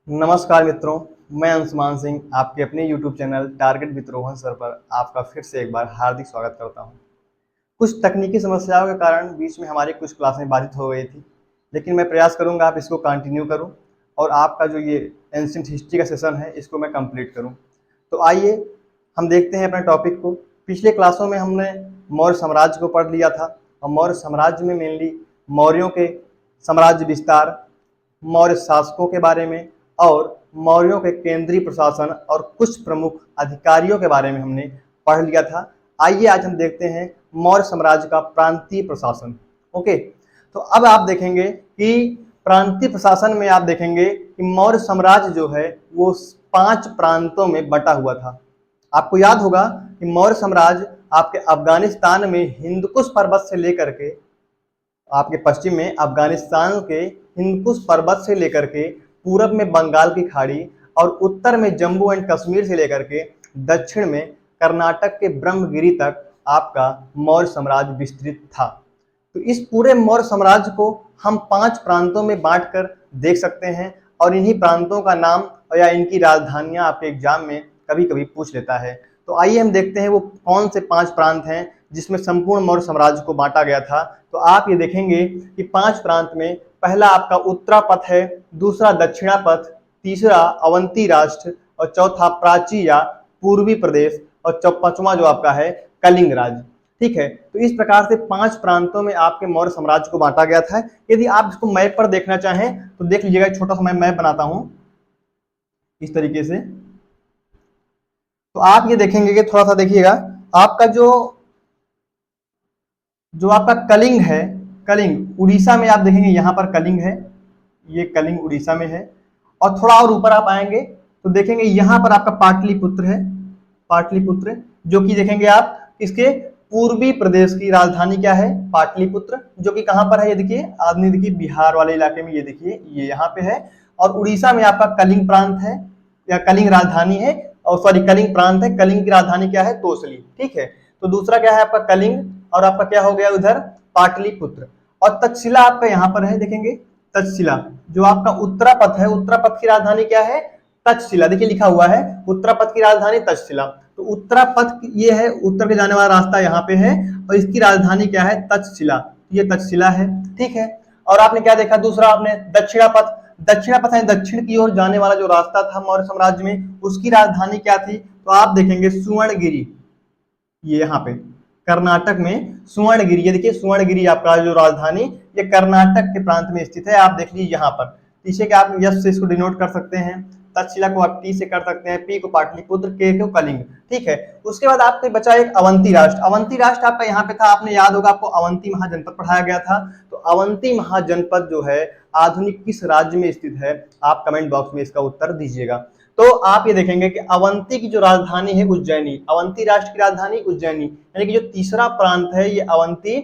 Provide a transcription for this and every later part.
नमस्कार मित्रों, मैं अंशुमान सिंह आपके अपने YouTube channel target with Rohan sir पर आपका फिर से एक बार हार्दिक स्वागत करता हूं। कुछ तकनीकी समस्याओं के कारण बीच में हमारी कुछ क्लासें बाधित हो गई थी, लेकिन मैं प्रयास करूंगा आप इसको कंटिन्यू करूं और आपका जो ये एंशिएंट हिस्ट्री का सेशन है इसको मैं कंप्लीट करूं। तो आइए हम देखते हैं अपने टॉपिक को। पिछले क्लासों में हमने मौर्य साम्राज्य को पढ़ लिया था और मौर्य साम्राज्य में मेनली मौर्यों के साम्राज्य विस्तार, मौर्य शासकों के बारे में और मौर्यों के केंद्रीय प्रशासन और कुछ प्रमुख अधिकारियों के बारे में हमने पढ़ लिया था। आइए आज हम देखते हैं मौर्य साम्राज्य का प्रांतीय प्रशासन। ओके, तो अब आप देखेंगे कि प्रांतीय प्रशासन में आप देखेंगे कि मौर्य साम्राज्य जो है वो 5 प्रांतों में बटा हुआ था। आपको याद होगा कि मौर्य साम्राज्य आपके अफगानिस्तान में हिंदकुश पर्वत से लेकर के आपके पश्चिम में अफगानिस्तान के हिंदकुश पर्वत से लेकर के पूरब में बंगाल की खाड़ी और उत्तर में जम्मू एंड कश्मीर से लेकर के दक्षिण में कर्नाटक के ब्रह्मगिरी तक आपका मौर्य साम्राज्य विस्तृत था। तो इस पूरे मौर्य साम्राज्य को हम 5 प्रांतों में बांटकर देख सकते हैं और इन्हीं प्रांतों का नाम या इनकी राजधानियां आपके एग्जाम में कभी कभी पूछ लेता है। तो आइए हम देखते हैं वो कौन से 5 प्रांत हैं जिसमें संपूर्ण मौर्य साम्राज्य को बांटा गया था। तो आप ये देखेंगे कि 5 प्रांत में पहला आपका उत्तरापथ है, दूसरा दक्षिणापथ, तीसरा अवंती राष्ट्र और चौथा प्राची या पूर्वी प्रदेश और 5वां जो आपका है कलिंग राज्य। ठीक है, तो इस प्रकार से 5 प्रांतों में आपके मौर्य साम्राज्य को बांटा गया था। यदि आप इसको मैप पर देखना चाहें तो देख लीजिएगा, एक छोटा सा मैं मैप बनाता हूं इस तरीके से। तो आप ये देखेंगे कि थोड़ा सा देखिएगा, आपका जो आपका कलिंग है, कलिंग उड़ीसा में आप देखेंगे यहाँ पर कलिंग है, ये कलिंग उड़ीसा में है। और थोड़ा और ऊपर आप आएंगे तो देखेंगे यहाँ पर आपका पाटलिपुत्र है, पाटलिपुत्र जो कि देखेंगे आप इसके पूर्वी प्रदेश की राजधानी क्या है, पाटलिपुत्र, जो कि कहाँ पर है, ये देखिए आदमी देखिए बिहार वाले इलाके में, ये देखिए ये यहाँ पे है। और उड़ीसा में आपका कलिंग प्रांत है या कलिंग राजधानी है, और सॉरी कलिंग प्रांत है, कलिंग की राजधानी क्या है, तोसली। ठीक है, तो दूसरा क्या है आपका कलिंग और आपका क्या हो गया उधर पाटलिपुत्र। और तक्षशिला आपका यहाँ पर है, देखेंगे तक्षशिला जो आपका उत्तरापथ है, उत्तरापथ की राजधानी क्या है, तक्षशिला। देखिए लिखा हुआ है उत्तरापथ की राजधानी तक्षशिला। तो उत्तरापथ ये है, उत्तर के जाने वाला रास्ता यहाँ पे है और इसकी राजधानी क्या है, तक्षशिला। ये तक्षशिला है। ठीक है, और आपने क्या देखा, दूसरा आपने दक्षिणापथ, दक्षिणापथ है दक्षिण की ओर जाने वाला जो रास्ता था मौर्य साम्राज्य में, उसकी राजधानी क्या थी, तो आप देखेंगे सुवर्णगिरी, ये यहाँ पे कर्नाटक में सुवर्णगिरी। ये देखिए सुवर्णगिरी आपका जो राजधानी ये कर्नाटक के प्रांत में स्थित है। आप देख लीजिए यहाँ पर पीछे के आप यस से इसको डिनोट कर सकते हैं, तक्षशिला को आप टी से कर सकते हैं, पी को पाटलिपुत्र, के को कलिंग। ठीक है, उसके बाद आपको बचा एक अवंती राष्ट्र। अवंती राष्ट्र आपका यहाँ पे था, आपने याद होगा आपको अवंती महाजनपद पढ़ाया गया था। तो अवंती महाजनपद जो है आधुनिक किस राज्य में स्थित है, आप कमेंट बॉक्स में इसका उत्तर दीजिएगा। तो आप ये देखेंगे कि अवंती की जो राजधानी है उज्जैनी, अवंती राष्ट्र की राजधानी उज्जैनी, यानी कि जो तीसरा प्रांत है ये अवंती,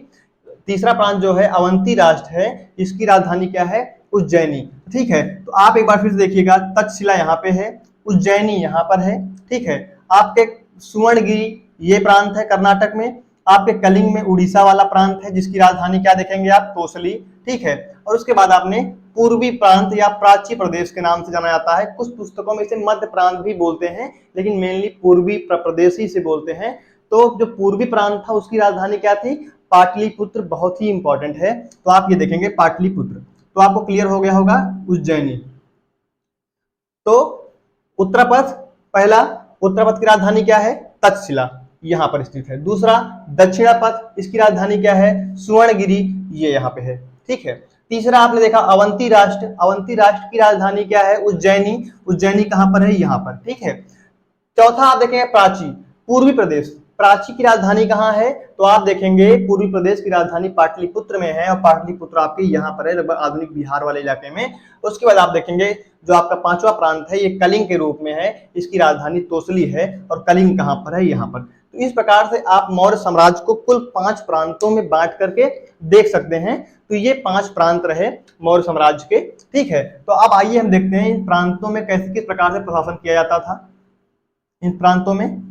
तीसरा प्रांत जो है अवंती राष्ट्र है, इसकी राजधानी क्या है, उज्जैनी। ठीक है, तो आप एक बार फिर से देखिएगा, तक्षशिला यहाँ पे है, उज्जैनी यहाँ पर है। ठीक है, आपके सुवर्णगिरी ये प्रांत है कर्नाटक में, आपके कलिंग में उड़ीसा वाला प्रांत है जिसकी राजधानी क्या देखेंगे आप, तोसली। ठीक है, और उसके बाद आपने पूर्वी प्रांत या प्राची प्रदेश के नाम से जाना जाता है, कुछ पुस्तकों में इसे मध्य प्रांत भी बोलते हैं लेकिन मेनली पूर्वी प्रदेश ही से बोलते हैं। तो जो पूर्वी प्रांत था उसकी राजधानी क्या थी, पाटलिपुत्र, बहुत ही इंपॉर्टेंट है। तो आप ये देखेंगे पाटलिपुत्र, तो आपको क्लियर हो गया होगा उज्जैनी। तो उत्तरापथ, पहला उत्तरापथ की राजधानी क्या है, तक्षशिला, यहाँ पर स्थित है। दूसरा दक्षिणापथ, इसकी राजधानी क्या है, सुवर्णगिरी, ये यहाँ पे है। ठीक है, तीसरा आपने देखा अवंती राष्ट्र, अवंती राष्ट्र की राजधानी क्या है, उज्जैनी, उज्जैनी कहाँ पर है, यहाँ पर। ठीक है, चौथा आप देखेंगे प्राची, पूर्वी प्रदेश, प्राची की राजधानी कहाँ है, तो आप देखेंगे पूर्वी प्रदेश की राजधानी पाटलिपुत्र में है और पाटलिपुत्र आपके यहाँ पर है, लगभग आधुनिक बिहार वाले इलाके में। उसके बाद आप देखेंगे जो आपका 5वां प्रांत है ये कलिंग के रूप में है, इसकी राजधानी तोसली है और कलिंग कहाँ पर है, यहाँ पर। तो इस प्रकार से आप मौर्य साम्राज्य को कुल 5 प्रांतों में बांट करके देख सकते हैं। तो ये 5 प्रांत रहे मौर्य साम्राज्य के। ठीक है, तो अब आइए हम देखते हैं इन प्रांतों में कैसे किस प्रकार से प्रशासन किया जाता था इन प्रांतों में।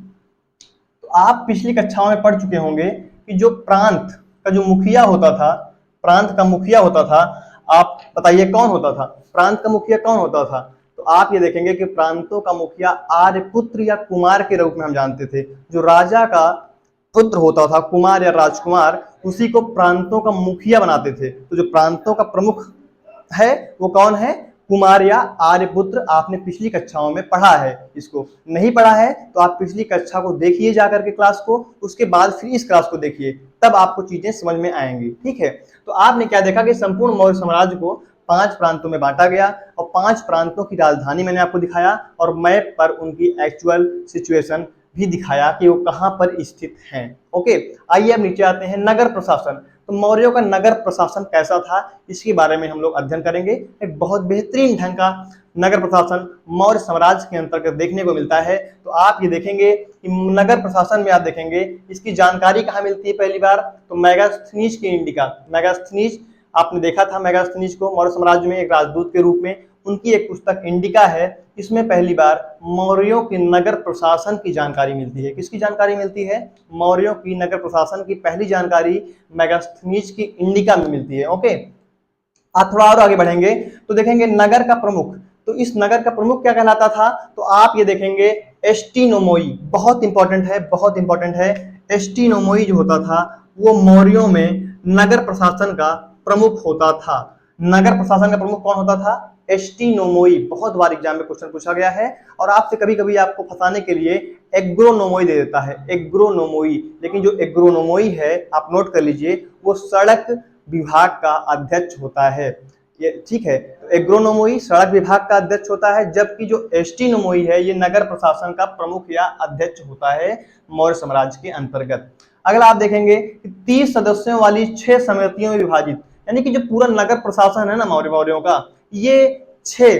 तो आप पिछली कक्षाओं में पढ़ चुके होंगे कि जो प्रांत का जो मुखिया होता था, प्रांत का मुखिया होता था, आप बताइए कौन होता था, प्रांत का मुखिया कौन होता था। तो तो आप ये देखेंगे कि प्रांतों का मुखिया आर्यपुत्र या कुमार के रूप में हम जानते थे। जो राजा का पुत्र होता था, कुमार या राजकुमार, उसी को प्रांतों का मुखिया बनाते थे। तो जो प्रांतों का प्रमुख है वो कौन है? कुमार या आर्यपुत्र। आपने पिछली कक्षाओं में पढ़ा है, इसको नहीं पढ़ा है तो आप पिछली कक्षा को देखिए जाकर के क्लास को, उसके बाद फिर इस क्लास को देखिए, तब आपको चीजें समझ में आएंगी। ठीक है, तो आपने क्या देखा कि संपूर्ण मौर्य साम्राज्य को 5 प्रांतों में बांटा गया और 5 प्रांतों की राजधानी मैंने आपको दिखाया और मैप पर उनकी एक्चुअल सिचुएशन भी दिखाया कि वो कहां पर स्थित हैं। ओके, आइए अब नीचे आते हैं। नगर प्रशासन। तो मौर्यों का नगर प्रशासन कैसा था, इसके बारे में हम लोग अध्ययन करेंगे। एक बहुत बेहतरीन ढंग का नगर प्रशासन मौर्य साम्राज्य के अंतर्गत देखने को मिलता है। तो आप ये देखेंगे कि नगर प्रशासन में आप देखेंगे इसकी जानकारी कहाँ मिलती है पहली बार? तो मेगास्थनीज की इंडिका। मेगास्थनीज आपने देखा था, मेगास्थनीज को मौर्य साम्राज्य में एक राजदूत के रूप में। उनकी एक पुस्तक इंडिका है, इसमें पहली बार मौर्यों के नगर प्रशासन की जानकारी मिलती है। किसकी जानकारी मिलती है? मौर्यों की नगर प्रशासन की पहली जानकारी मेगास्थनीज की इंडिका में मिलती है। ओके, आप थोड़ा और आगे बढ़ेंगे तो देखेंगे नगर का प्रमुख। तो इस नगर का प्रमुख क्या कहलाता था? तो आप ये देखेंगे एस्टिनोमोई। बहुत इंपॉर्टेंट है, बहुत इंपॉर्टेंट है। एस्टिनोमोई जो होता था वो मौर्यों में नगर प्रशासन का प्रमुख होता था। नगर प्रशासन का प्रमुख कौन होता था? एस्टिनोमोई। बहुत बार एग्जाम में क्वेश्चन पूछा गया है और आपसे कभी कभी आपको फंसाने के लिए एग्रोनोमोई दे देता है, एग्रोनोमोई। लेकिन जो एग्रोनोमोई है आप नोट कर लीजिए, वो सड़क विभाग का अध्यक्ष होता है। ये ठीक है, तो एग्रोनोमोई सड़क विभाग का अध्यक्ष होता है, जबकि जो एस्टिनोमोई है ये नगर प्रशासन का प्रमुख या अध्यक्ष होता है मौर्य साम्राज्य के अंतर्गत। अगला आप देखेंगे कि 30 सदस्यों वाली 6 समितियों में विभाजित, यानी कि जो पूरा नगर प्रशासन है ना मौर्यों का, ये 6,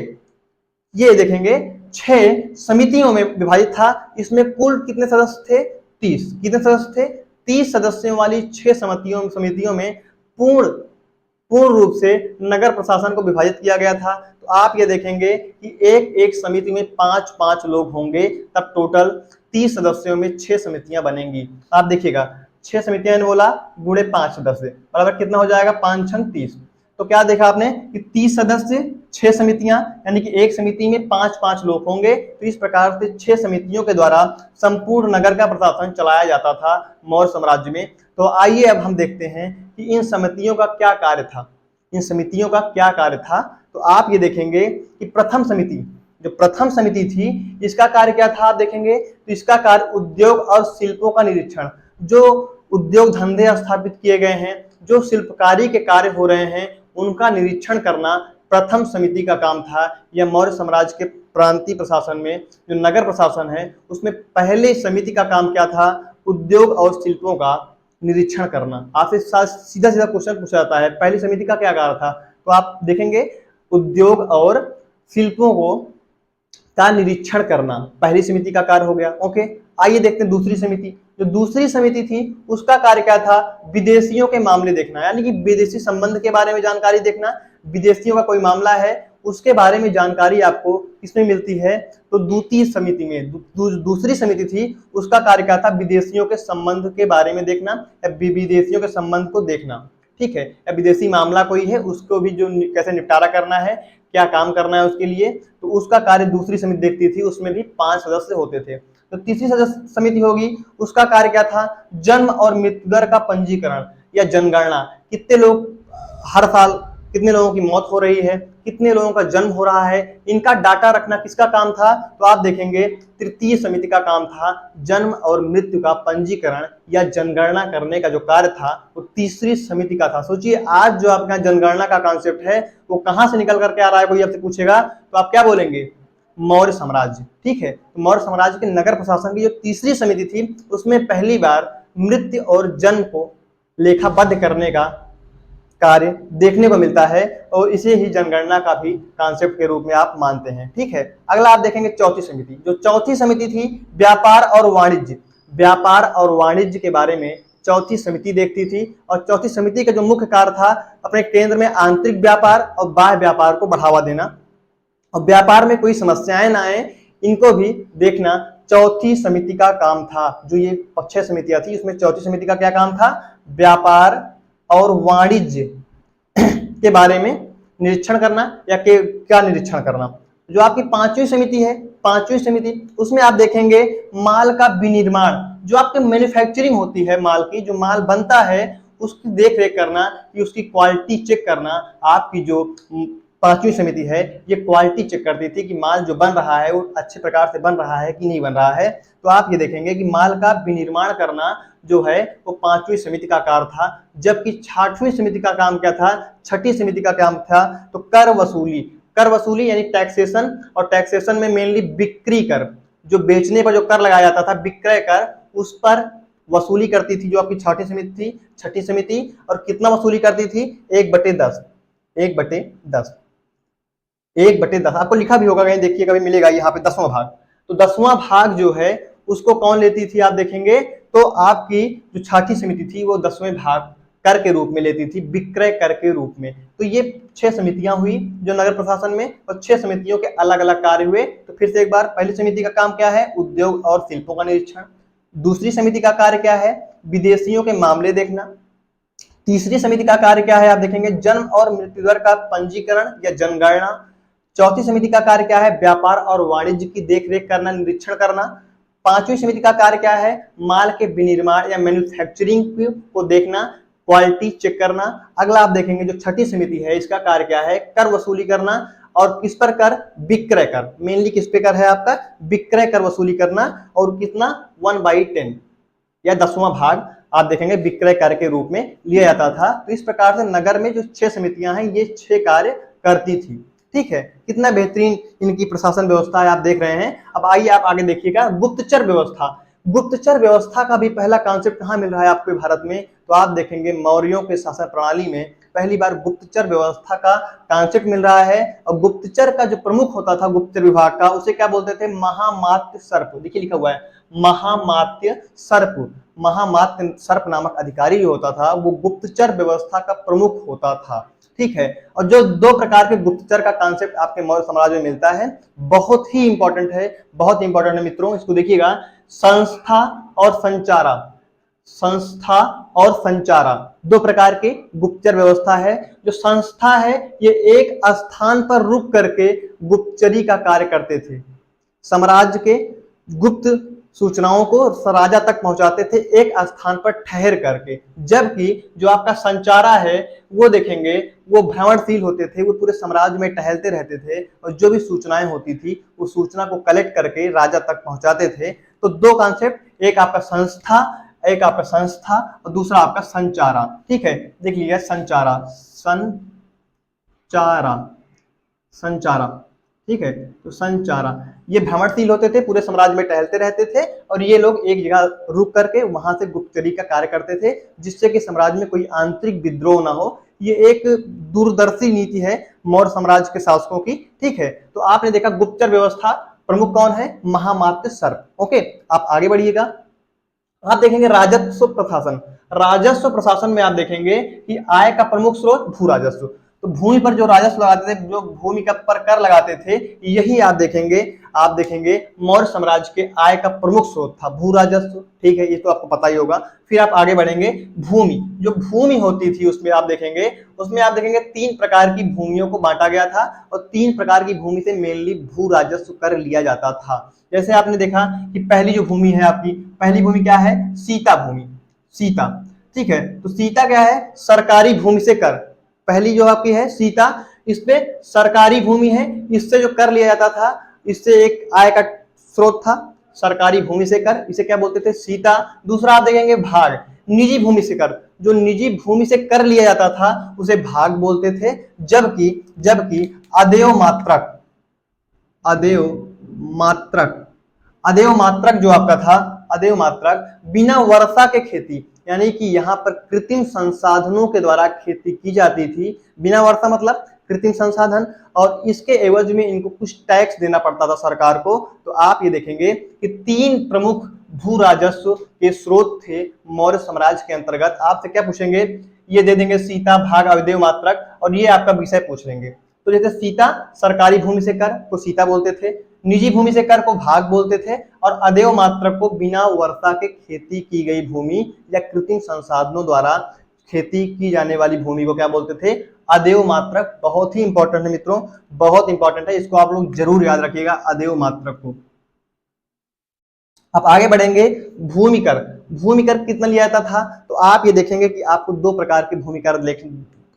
ये देखेंगे 6 समितियों में विभाजित था। इसमें कुल कितने सदस्य थे? 30। कितने सदस्य थे? 30 सदस्यों वाली 6 समितियों में पूर्ण रूप से नगर प्रशासन को विभाजित किया गया था। तो आप ये देखेंगे कि एक एक समिति में 5-5 लोग होंगे, तब टोटल 30 सदस्यों में 6 समितियां बनेंगी। आप देखिएगा 6 समितियां बोला गुणे 5 सदस्य बराबर कितना हो जाएगा? 5 × 30। तो क्या देखा आपने कि 30 सदस्य 6 समितियां, यानी कि एक समिति में 5-5 लोग होंगे। तो इस प्रकार से 6 समितियों के द्वारा संपूर्ण नगर का प्रशासन चलाया जाता था मौर्य साम्राज्य में। तो आइए अब हम देखते हैं कि इन समितियों का क्या कार्य था। इन समितियों का क्या कार्य था? तो आप ये देखेंगे कि प्रथम समिति, जो प्रथम समिति थी, इसका कार्य क्या था? आप देखेंगे तो इसका कार्य उद्योग और शिल्पों का निरीक्षण, जो उद्योग धंधे स्थापित किए गए हैं, जो शिल्पकारी के कार्य हो रहे हैं, उनका निरीक्षण करना प्रथम समिति का काम था। यह मौर्य साम्राज्य के प्रांतीय प्रशासन में जो नगर प्रशासन है उसमें पहले समिति का काम क्या था? उद्योग और शिल्पों का निरीक्षण करना। आपसे सीधा सीधा क्वेश्चन पूछा जाता है पहली समिति का क्या कार्य था? तो आप देखेंगे उद्योग और शिल्पों को का निरीक्षण करना पहली समिति का कार्य हो गया। ओके, आइए देखते हैं दूसरी समिति। जो दूसरी समिति थी उसका कार्य क्या था? विदेशियों के मामले देखना, यानी कि विदेशी संबंध के बारे में जानकारी देखना। विदेशियों का कोई मामला है उसके बारे में जानकारी आपको किसमें मिलती है? तो द्वितीय समिति में। दूसरी समिति थी उसका कार्य क्या था? विदेशियों के संबंध के बारे में देखना या विदेशियों के संबंध को देखना। ठीक है, या विदेशी मामला कोई है उसको भी जो कैसे निपटारा करना है, क्या काम करना है उसके लिए, तो उसका कार्य दूसरी समिति देखती थी। उसमें भी 5 सदस्य होते थे। तो तीसरी समिति होगी, उसका कार्य क्या था? जन्म और मृत्यु दर का पंजीकरण या जनगणना। कितने लोग हर साल, कितने लोगों की मौत हो रही है, कितने लोगों का जन्म हो रहा है, इनका डाटा रखना किसका काम था? तो आप देखेंगे तृतीय समिति का काम था जन्म और मृत्यु का पंजीकरण या जनगणना करने का जो कार्य था वो तीसरी समिति का था। सोचिए आज जो आपका जनगणना का कॉन्सेप्ट है वो कहां से निकल करके आ रहा है, कोई आपसे पूछेगा तो आप क्या बोलेंगे? मौर्य साम्राज्य। ठीक है, तो मौर्य साम्राज्य के नगर प्रशासन की जो तीसरी समिति थी उसमें पहली बार मृत्यु और जन्म को लेखाबद्ध करने का कार्य देखने को मिलता है और इसे ही जनगणना का भी कॉन्सेप्ट के रूप में आप मानते हैं। ठीक है, अगला आप देखेंगे चौथी समिति। जो चौथी समिति थी व्यापार और वाणिज्य। व्यापार और वाणिज्य के बारे में चौथी समिति देखती थी और चौथी समिति का जो मुख्य कार्य था अपने केंद्र में आंतरिक व्यापार और बाह्य व्यापार को बढ़ावा देना और व्यापार में कोई समस्याएं ना आए इनको भी देखना चौथी समिति का काम था। जो ये 6 समितियां थी उसमें चौथी समिति का क्या काम था? व्यापार और वाणिज्य के बारे में निरीक्षण करना या क्या निरीक्षण करना? जो आपकी पांचवी समिति है, पांचवी समिति, उसमें आप देखेंगे माल का विनिर्माण, जो आपके मैन्युफैक्चरिंग होती है माल की, जो माल बनता है उसकी देख रेख करना, कि उसकी क्वालिटी चेक करना। आपकी जो पांचवी समिति है ये क्वालिटी चेक करती थी कि माल जो बन रहा है वो अच्छे प्रकार से बन रहा है कि नहीं बन रहा है। तो आप ये देखेंगे कि माल का विनिर्माण करना जो है वो पांचवी समिति का कार्य था। जबकि छठवीं समिति का काम क्या था, छठी समिति का काम था तो कर वसूली, कर वसूली यानी टैक्सेशन, और टैक्सेशन में मेनली बिक्री कर, जो बेचने पर जो कर लगाया जाता था विक्रय कर, उस पर वसूली करती थी जो आपकी छठी समिति थी, छठी समिति। और कितना वसूली करती थी, 1/10, 1/10, 1/10। आपको लिखा भी होगा कहीं, देखिए कभी मिलेगा यहाँ पे 10वां भाग। तो 10वां भाग जो है उसको कौन लेती थी आप देखेंगे, तो आपकी जो छठी समिति थी वो 10वें भाग कर के रूप में लेती थी, विक्रय कर के रूप में। तो ये 6 समितियां हुई जो नगर प्रशासन में, और 6 समितियों के अलग अलग कार्य हुए। तो फिर से एक बार, पहली समिति का काम क्या है, उद्योग और शिल्पों का निरीक्षण। दूसरी समिति का कार्य क्या है, विदेशियों के मामले देखना। तीसरी समिति का कार्य क्या है आप देखेंगे, जन्म और मृत्यु दर का पंजीकरण या जनगणना। चौथी समिति का कार्य क्या है, व्यापार और वाणिज्य की देखरेख करना, निरीक्षण करना। पांचवी समिति का कार्य क्या है, माल के विनिर्माण या मैन्युफैक्चरिंग को देखना, क्वालिटी चेक करना। अगला आप देखेंगे जो छठी समिति है इसका कार्य क्या है, कर वसूली करना। और किस पर कर, विक्रय कर, मेनली किस पे कर है आपका, विक्रय कर वसूली करना। और कितना, 1/10 या 10वां भाग आप देखेंगे विक्रय कर के रूप में लिया जाता था। तो इस प्रकार से नगर में जो 6 समितियां हैं ये 6 कार्य करती थी। ठीक है, कितना बेहतरीन इनकी प्रशासन व्यवस्था है आप देख रहे हैं। अब आइए आप आगे देखिएगा, गुप्तचर व्यवस्था। गुप्तचर व्यवस्था का भी पहला कॉन्सेप्ट कहाँ मिल रहा है आपको भारत में, तो आप देखेंगे मौर्यों के शासन प्रणाली में पहली बार गुप्तचर व्यवस्था का कॉन्सेप्ट मिल रहा है। और गुप्तचर का जो प्रमुख होता था गुप्तचर विभाग का, उसे क्या बोलते थे, महामात्य सर्प। देखिए लिखा हुआ है महामात्य सर्प। महामात्य सर्प नामक अधिकारी जो होता था वो गुप्तचर व्यवस्था का प्रमुख होता था। ठीक है, और जो 2 प्रकार के गुप्तचर का कॉन्सेप्ट आपके मौर्य साम्राज्य में मिलता है, बहुत ही इंपॉर्टेंट है, बहुत इंपॉर्टेंट है मित्रों, इसको देखिएगा, संस्था और संचारा। संस्था और संचारा 2 प्रकार के गुप्तचर व्यवस्था है। जो संस्था है ये एक स्थान पर रुक करके गुप्तचरी का कार्य करते थे, साम्राज्य के गुप्त सूचनाओं को राजा तक पहुंचाते थे एक स्थान पर ठहर करके। जबकि जो आपका संचारा है वो देखेंगे वो भ्रमणशील होते थे, वो पूरे साम्राज्य में टहलते रहते थे, और जो भी सूचनाएं होती थी उस सूचना को कलेक्ट करके राजा तक पहुंचाते थे। तो 2 कॉन्सेप्ट, एक आपका संस्था, एक आपका संस्था, और दूसरा आपका संचारा। ठीक है, देख लीजिए संचारा, संचारा, संचारा। ठीक है, तो संचारा ये भ्रमणशील होते थे, पूरे साम्राज्य में टहलते रहते थे, और ये लोग एक जगह रुक करके वहां से गुप्तचरी का कार्य करते थे, जिससे कि साम्राज्य में कोई आंतरिक विद्रोह ना हो। ये एक दूरदर्शी नीति है मौर्य साम्राज्य के शासकों की। ठीक है, तो आपने देखा गुप्तचर व्यवस्था प्रमुख कौन है, महामात्य सर्प। ओके, आप आगे बढ़िएगा, आप देखेंगे राजस्व प्रशासन। राजस्व प्रशासन में आप देखेंगे कि आय का प्रमुख स्रोत भू राजस्व। तो भूमि पर जो राजस्व लगाते थे, जो भूमि का पर कर लगाते थे, यही आप देखेंगे मौर्य साम्राज्य के आय का प्रमुख स्रोत था भू राजस्व। ठीक है, ये तो आपको पता ही होगा। फिर आप आगे बढ़ेंगे, भूमि, जो भूमि होती थी उसमें आप देखेंगे 3 प्रकार की भूमियों को बांटा गया था, और 3 प्रकार की भूमि से मेनली भू राजस्व कर लिया जाता था। जैसे आपने देखा कि पहली जो भूमि है आपकी, पहली भूमि क्या है, सीता भूमि, सीता। ठीक है, तो सीता क्या है, सरकारी भूमि से कर। पहली जो आपकी है सीता, इस पे सरकारी भूमि है, इससे जो कर लिया जाता था, इससे एक आय का स्रोत था, सरकारी भूमि से कर, इसे क्या बोलते थे, सीता। दूसरा आप देखेंगे भाग, निजी भूमि से कर, जो निजी भूमि से कर लिया जाता था उसे भाग बोलते थे। जबकि अदेय मात्रक, अदेय मात्रक, अदेय मात्रक जो आपका था, अदेय मात्रक बिना वर्षा के खेती, यानी कि यहाँ पर कृत्रिम संसाधनों के द्वारा खेती की जाती थी। बिना वर्षा मतलब कृत्रिम संसाधन, और इसके एवज में इनको कुछ टैक्स देना पड़ता था सरकार को। तो आप ये देखेंगे कि 3 प्रमुख भू राजस्व के स्रोत थे मौर्य साम्राज्य के अंतर्गत। आपसे क्या पूछेंगे, ये दे देंगे सीता, भाग, अदेय मात्रक, और ये आपका विषय पूछ लेंगे। तो जैसे सीता सरकारी भूमि से कर को सीता बोलते थे, निजी भूमि से कर को भाग बोलते थे, और अदेय मात्रक को बिना वर्षा के खेती की गई भूमि या कृत्रिम संसाधनों द्वारा खेती की जाने वाली भूमि को क्या बोलते थे, अदेव मात्रक बहुत ही इंपॉर्टेंट है मित्रों, बहुत इंपॉर्टेंट है, इसको आप लोग जरूर याद रखिएगा अदेव मात्रक को। अब आगे बढ़ेंगे, भूमि कर। भूमि कर कितना लिया जाता था, तो आप ये देखेंगे कि आपको दो प्रकार के भूमि कर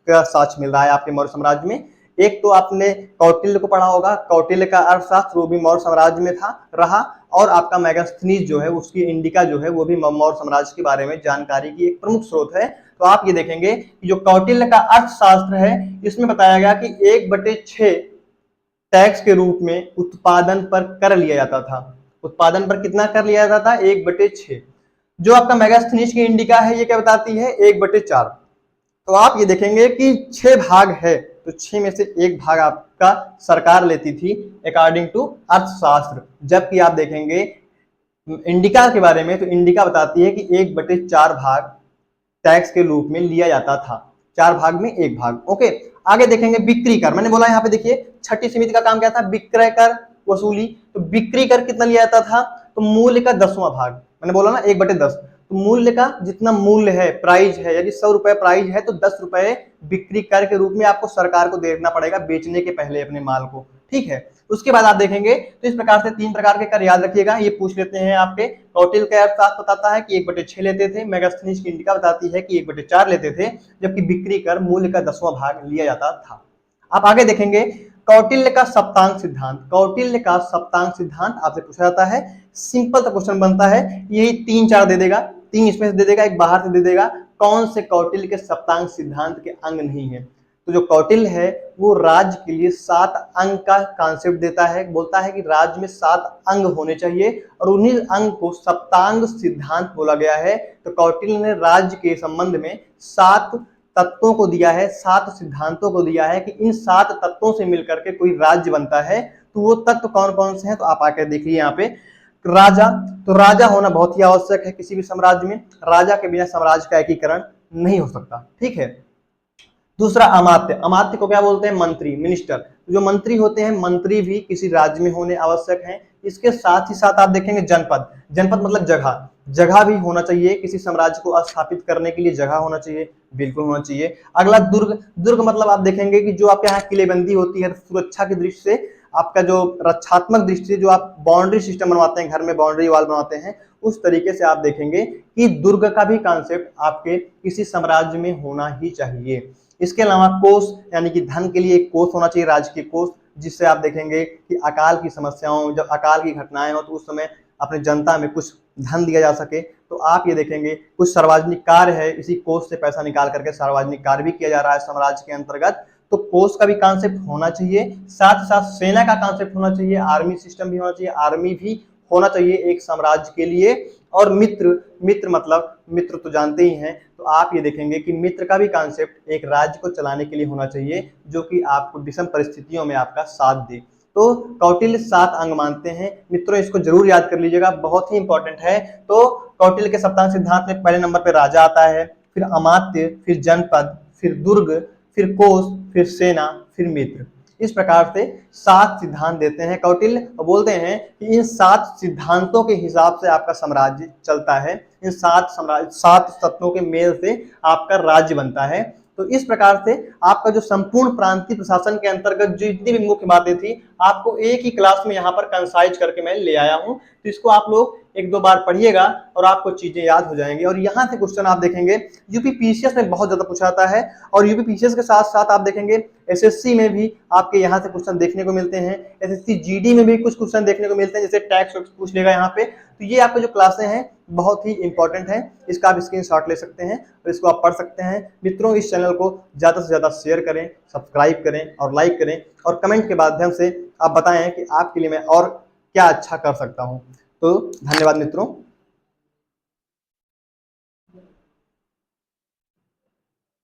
का साक्ष्य मिल रहा है आपके मौर्य साम्राज्य में। एक तो आपने कौटिल्य को पढ़ा होगा, कौटिल्य का अर्थशास्त्र, वो भी मौर्य साम्राज्य में था रहा, और आपका मेगास्थनीज जो है उसकी इंडिका जो है वो भी मौर्य साम्राज्य के बारे में जानकारी की एक प्रमुख स्रोत है। तो आप ये देखेंगे कि जो कौटिल्य का अर्थशास्त्र है इसमें बताया गया कि 1/6 टैक्स के रूप में उत्पादन पर कर लिया जाता था। उत्पादन पर कितना कर लिया जाता था, 1/6। जो आपका मेगास्थनीज की इंडिका है ये क्या बताती है, 1/4। तो आप ये देखेंगे कि 6 भाग है, तो 6 में से 1 भाग आपका सरकार लेती थी अकॉर्डिंग टू अर्थशास्त्र। जबकि आप देखेंगे इंडिका के बारे में, तो इंडिका बताती है कि 1/4 भाग टैक्स के रूप में लिया जाता था, 4 भाग में 1 भाग। ओके, आगे देखेंगे बिक्री कर। मैंने बोला यहाँ पे देखिए छठी समिति का काम क्या था, विक्रय कर वसूली। तो बिक्री कर कितना लिया जाता था, तो मूल्य का 10वां भाग। मैंने बोला ना 1/10, तो मूल्य का जितना मूल्य है, प्राइस है, यदि 100 रुपए प्राइस है तो 10 रुपए बिक्री कर के रूप में आपको सरकार को देना पड़ेगा बेचने के पहले अपने माल को। ठीक है, उसके बाद आप देखेंगे तो इस प्रकार से 3 प्रकार के कर याद रखिएगा। ये पूछ लेते हैं आपके, कौटिल्य का अर्थशास्त्र बताता है कि 1/6 लेते थे, मेगास्थनीज की इंडिका बताती है कि 1/4 लेते थे, जबकि बिक्री कर मूल्य का 10वां भाग लिया जाता था। आप आगे देखेंगे कौटिल्य का सप्तांग सिद्धांत। कौटिल्य का सप्तांग सिद्धांत आपसे पूछा जाता है, सिंपल सा क्वेश्चन बनता है, यही 3-4 दे देगा, 3 इसमें से दे देगा, 1 बाहर से दे देगा। कौन से कौटिल्य के सप्तांग सिद्धांत के अंग नहीं है, तो जो कौटिल्य है वो राज्य के लिए 7 अंग का कॉन्सेप्ट देता है, बोलता है कि राज्य में 7 अंग होने चाहिए और उन्हीं अंग को सप्तांग सिद्धांत बोला गया है। तो कौटिल्य ने राज्य के संबंध में 7 तत्वों को दिया है, 7 सिद्धांतों को दिया है कि इन 7 तत्वों से मिलकर के कोई राज्य बनता है। तो वो तत्व कौन कौन से हैं, तो आप आकर देखिए यहाँ पे। राजा, तो राजा होना बहुत ही आवश्यक है किसी भी साम्राज्य में, राजा के बिना साम्राज्य का एकीकरण नहीं हो सकता। ठीक है, दूसरा अमात्य। अमात्य को क्या बोलते हैं, मंत्री, मिनिस्टर। जो मंत्री होते हैं, मंत्री भी किसी राज्य में होने आवश्यक हैं। इसके साथ ही साथ आप देखेंगे जनपद। जनपद मतलब जगह, जगह भी होना चाहिए, किसी साम्राज्य को स्थापित करने के लिए जगह होना चाहिए, बिल्कुल होना चाहिए। अगला दुर्ग। दुर्ग मतलब आप देखेंगे कि जो आपके यहाँ किलेबंदी होती है सुरक्षा की दृष्टि से, आपका जो रक्षात्मक दृष्टि से जो आप बाउंड्री सिस्टम बनवाते हैं, घर में बाउंड्री वॉल बनवाते हैं, उस तरीके से आप देखेंगे कि दुर्ग का भी कॉन्सेप्ट आपके किसी साम्राज्य में होना ही चाहिए। इसके अलावा कोष, यानी कि धन के लिए एक कोष होना चाहिए, राजकीय कोष, जिससे आप देखेंगे कि अकाल की समस्याओं, जब अकाल की घटनाएं हो तो उस समय अपने जनता में कुछ धन दिया जा सके। तो आप ये देखेंगे कुछ सार्वजनिक कार्य है, इसी कोष से पैसा निकाल करके सार्वजनिक कार्य भी किया जा रहा है साम्राज्य के अंतर्गत। तो कोष का भी कॉन्सेप्ट होना चाहिए, साथ ही साथ सेना का कॉन्सेप्ट होना चाहिए, आर्मी सिस्टम भी होना चाहिए, आर्मी भी होना चाहिए एक साम्राज्य के लिए। और मित्र, मित्र मतलब मित्र तो जानते ही हैं, तो आप ये देखेंगे कि मित्र का भी कॉन्सेप्ट एक राज्य को चलाने के लिए होना चाहिए, जो कि आपको विषम परिस्थितियों में आपका साथ दे। तो कौटिल्य 7 अंग मानते हैं मित्रों, इसको जरूर याद कर लीजिएगा, बहुत ही इंपॉर्टेंट है। तो कौटिल्य के सप्तांग सिद्धांत में पहले नंबर पे राजा आता है, फिर अमात्य, फिर जनपद, फिर दुर्ग, फिर कोष, फिर सेना, फिर मित्र। इस प्रकार से 7 सिद्धांत देते हैं कौटिल्य और बोलते हैं कि इन 7 सिद्धांतों के हिसाब से आपका साम्राज्य चलता है, इन 7 तत्वों के मेल से आपका राज्य बनता है। तो इस प्रकार से आपका जो संपूर्ण प्रांतीय प्रशासन के अंतर्गत जो जितनी भी मुख्य बातें थी, आपको एक ही क्लास में यहाँ पर कंसाइज करके मैं ले आया हूँ। तो इसको आप लोग 1-2 बार पढ़िएगा और आपको चीजें याद हो जाएंगी। और यहाँ से क्वेश्चन आप देखेंगे यूपीपीसीएस में बहुत ज्यादा पूछा जाता है, और यूपीपीसीएस के साथ साथ आप देखेंगे एसएससी में भी आपके यहाँ से क्वेश्चन देखने को मिलते हैं, एसएससी जीडी में भी कुछ क्वेश्चन देखने को मिलते हैं, जैसे टैक्स पूछ लेगा यहाँ पे। तो ये आपके जो क्लासें हैं बहुत ही इंपॉर्टेंट है, इसका आप स्क्रीनशॉट ले सकते हैं और इसको आप पढ़ सकते हैं। मित्रों, इस चैनल को ज्यादा से ज्यादा शेयर करें, सब्सक्राइब करें और लाइक करें, और कमेंट के माध्यम से आप बताएं कि आपके लिए मैं और क्या अच्छा कर सकता हूं। तो धन्यवाद मित्रों।